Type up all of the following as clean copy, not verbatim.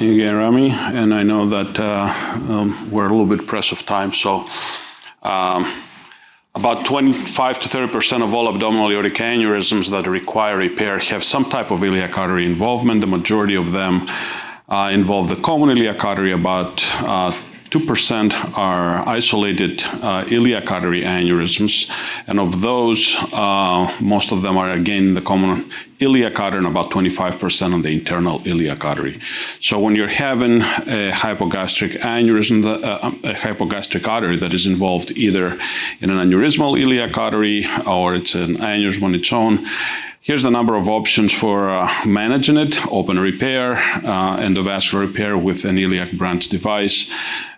Again, Rami, and I know that we're a little bit pressed of time, so about 25 to 30% of all abdominal aortic aneurysms that require repair have some type of iliac artery involvement. The majority of them involve the common iliac artery. About 2% are isolated iliac artery aneurysms, and of those, most of them are again the common iliac artery, and about 25% on the internal iliac artery. So when you're having a hypogastric aneurysm, a hypogastric artery that is involved either in an aneurysmal iliac artery or it's an aneurysm on its own, here's the number of options for managing it: open repair, endovascular repair with an iliac branch device,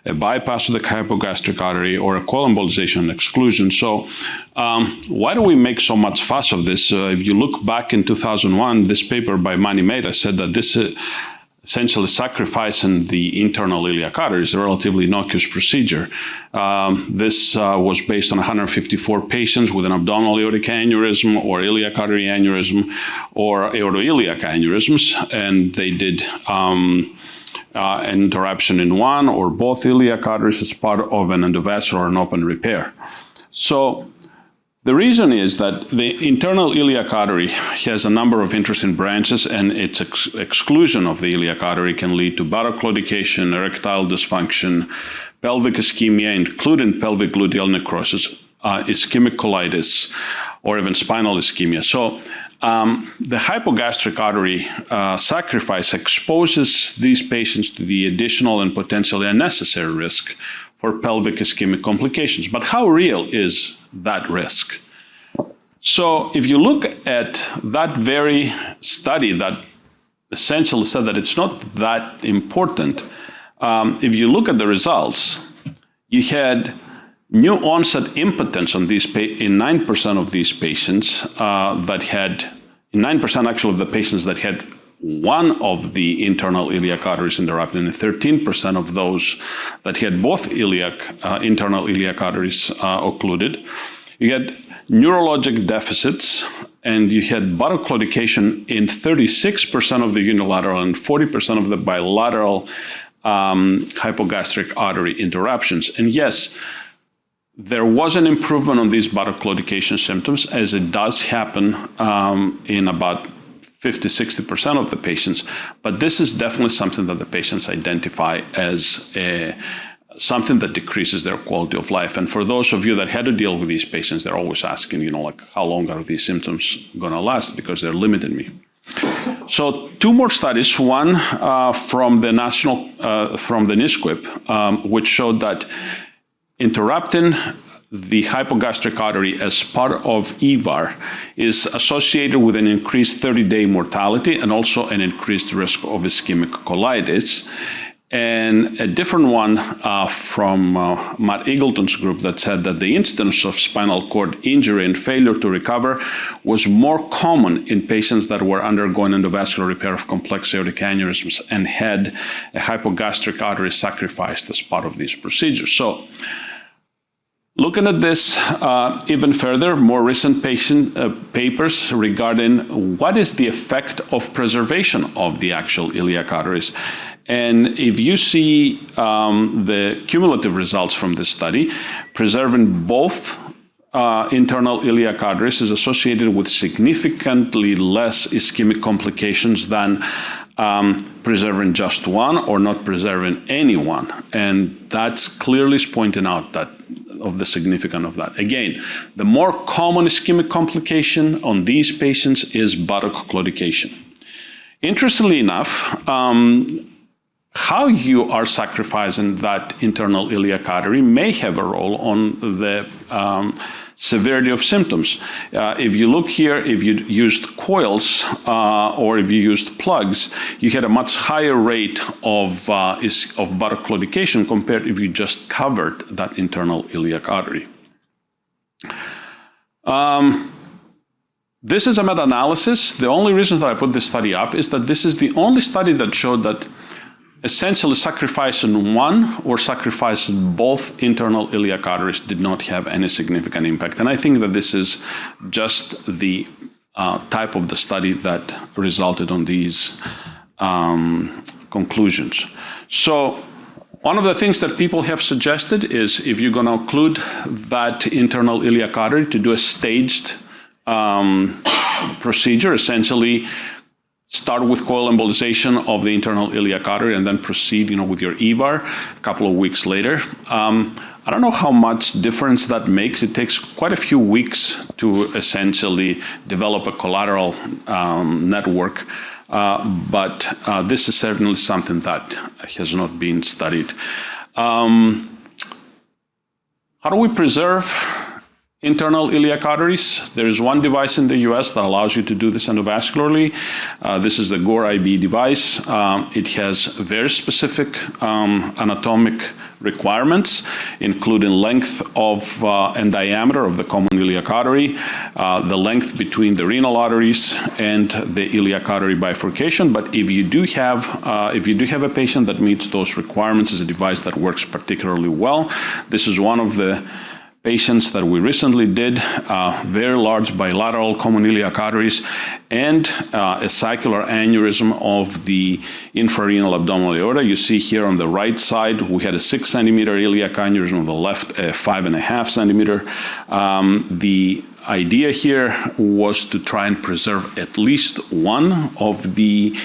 a bypass of the hypogastric artery, or a coembolization and exclusion. So why do we make so much fuss of this? If you look back in 2001, this paper by Mani Mehta said that this essentially sacrificing the internal iliac artery is a relatively innocuous procedure. This was based on 154 patients with an abdominal aortic aneurysm or iliac artery aneurysm or aortoiliac aneurysms, and they did an interruption in one or both iliac arteries as part of an endovascular or an open repair. So the reason is that the internal iliac artery has a number of interesting branches, and its exclusion of the iliac artery can lead to buttock claudication, erectile dysfunction, pelvic ischemia, including pelvic gluteal necrosis, ischemic colitis, or even spinal ischemia. So the hypogastric artery sacrifice exposes these patients to the additional and potentially unnecessary risk for pelvic ischemic complications. But how real is that risk? So if you look at that very study that essentially said that it's not that important, if you look at the results, you had new onset impotence on these in 9% of these patients that had, in 9% actually of the patients that had one of the internal iliac arteries interrupted, and 13% of those that had both internal iliac arteries occluded. You had neurologic deficits, and you had buttock claudication in 36% of the unilateral and 40% of the bilateral hypogastric artery interruptions. And yes, there was an improvement on these buttock claudication symptoms, as it does happen in about 50–60% of the patients, but this is definitely something that the patients identify as something that decreases their quality of life. And for those of you that had to deal with these patients, they're always asking, like, how long are these symptoms going to last, because they're limiting me. So two more studies, one from the NISQIP, which showed that interrupting the hypogastric artery as part of EVAR is associated with an increased 30-day mortality and also an increased risk of ischemic colitis. And a different one from Matt Eagleton's group that said that the incidence of spinal cord injury and failure to recover was more common in patients that were undergoing endovascular repair of complex aortic aneurysms and had a hypogastric artery sacrificed as part of these procedures. So, looking at this even further, more recent papers regarding what is the effect of preservation of the actual iliac arteries. And if you see the cumulative results from this study, preserving both internal iliac arteries is associated with significantly less ischemic complications than preserving just one or not preserving any one. And that's clearly pointing out that of the significance of that. Again, the more common ischemic complication on these patients is buttock claudication. Interestingly enough, how you are sacrificing that internal iliac artery may have a role on the severity of symptoms. If you look here, if you used coils or if you used plugs, you had a much higher rate of buttock claudication compared if you just covered that internal iliac artery. This is a meta-analysis. The only reason that I put this study up is that this is the only study that showed that essentially sacrificing one or sacrificing both internal iliac arteries did not have any significant impact. And I think that this is just the type of the study that resulted on these conclusions. So one of the things that people have suggested is if you're going to occlude that internal iliac artery, to do a staged procedure, essentially start with coil embolization of the internal iliac artery and then proceed, with your EVAR a couple of weeks later. I don't know how much difference that makes. It takes quite a few weeks to essentially develop a collateral network, but this is certainly something that has not been studied. How do we preserve internal iliac arteries? There is one device in the US that allows you to do this endovascularly. This is the GORE IB device. It has very specific anatomic requirements, including length of and diameter of the common iliac artery, the length between the renal arteries and the iliac artery bifurcation. But if you do have a patient that meets those requirements, it's a device that works particularly well. This is one of the patients that we recently did, very large bilateral common iliac arteries and a cyclar aneurysm of the infrarenal abdominal aorta. You see here on the right side, we had a 6 centimeter iliac aneurysm, on the left, a 5.5 centimeter. The idea here was to try and preserve at least one of the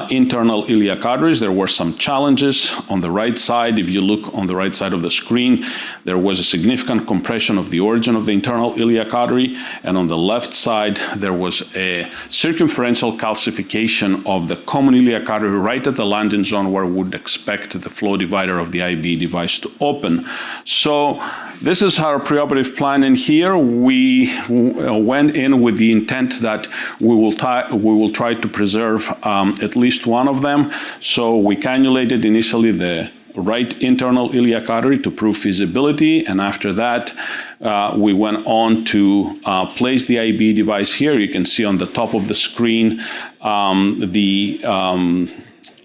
internal iliac arteries. There were some challenges on the right side. If you look on the right side of the screen, there was a significant compression of the origin of the internal iliac artery, and on the left side, there was a circumferential calcification of the common iliac artery right at the landing zone where we would expect the flow divider of the IB device to open. So this is our preoperative plan in here. We went in with the intent that we will try to preserve at least one of them. So we cannulated initially the right internal iliac artery to prove feasibility, and after that we went on to place the IB device here. You can see on the top of the screen the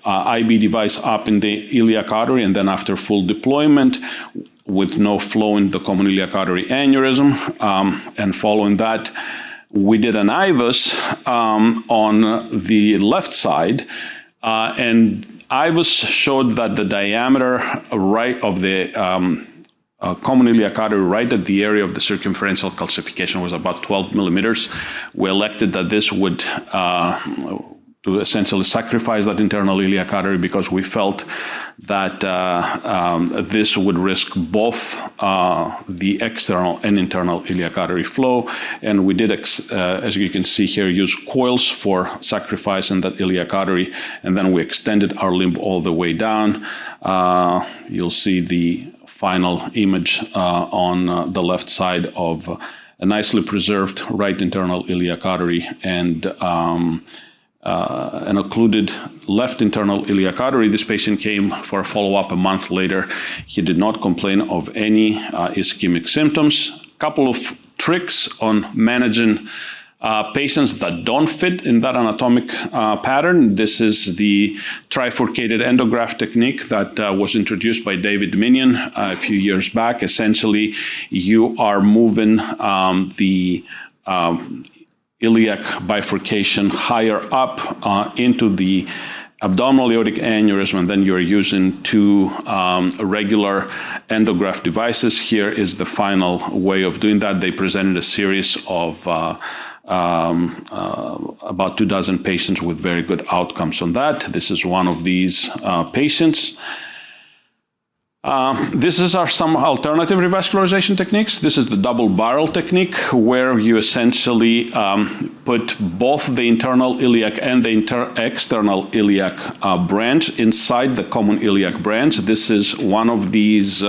IB device up in the iliac artery, and then after full deployment with no flow in the common iliac artery aneurysm, and following that we did an IVUS on the left side, and IVUS showed that the diameter right of the common iliac artery right at the area of the circumferential calcification was about 12 millimeters. We elected that this would to essentially sacrifice that internal iliac artery because we felt that this would risk both the external and internal iliac artery flow. And we did, as you can see here, use coils for sacrificing that iliac artery, and then we extended our limb all the way down. You'll see the final image on the left side of a nicely preserved right internal iliac artery and an occluded left internal iliac artery. This patient came for a follow-up a month later. He did not complain of any ischemic symptoms. A couple of tricks on managing patients that don't fit in that anatomic pattern. This is the trifurcated endograft technique that was introduced by David Minion a few years back. Essentially, you are moving the iliac bifurcation higher up into the abdominal aortic aneurysm, and then you're using two regular endograft devices. Here is the final way of doing that. They presented a series of about 24 patients with very good outcomes on that. This is one of these patients. This is some alternative revascularization techniques. This is the double barrel technique, where you essentially put both the internal iliac and the external iliac branch inside the common iliac branch. This is one of these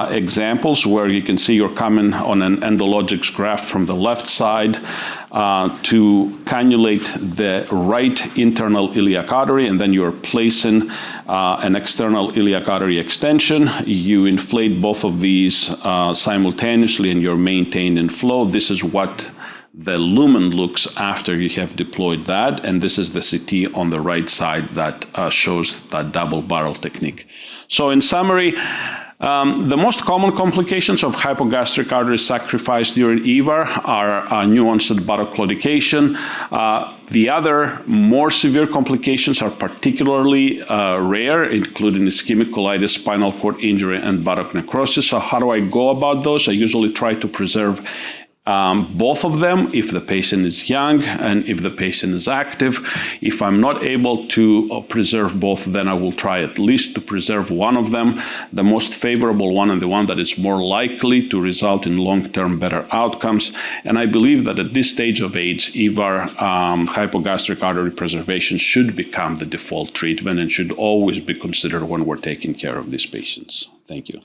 examples where you can see you're coming on an endologics graft from the left side to cannulate the right internal iliac artery, and then you're placing an external iliac artery extension. You inflate both of these simultaneously, and you're maintaining flow. This is what the lumen looks after you have deployed that, and this is the CT on the right side that shows that double barrel technique. So in summary, The most common complications of hypogastric artery sacrifice during EVAR are new onset buttock claudication. The other more severe complications are particularly rare, including ischemic colitis, spinal cord injury, and buttock necrosis. So how do I go about those? I usually try to preserve both of them if the patient is young and if the patient is active. If I'm not able to preserve both, then I will try at least to preserve one of them. The most favorable one and the one that is more likely to result in long-term better outcomes. And I believe that at this stage of age, EVAR, hypogastric artery preservation, should become the default treatment and should always be considered when we're taking care of these patients. Thank you.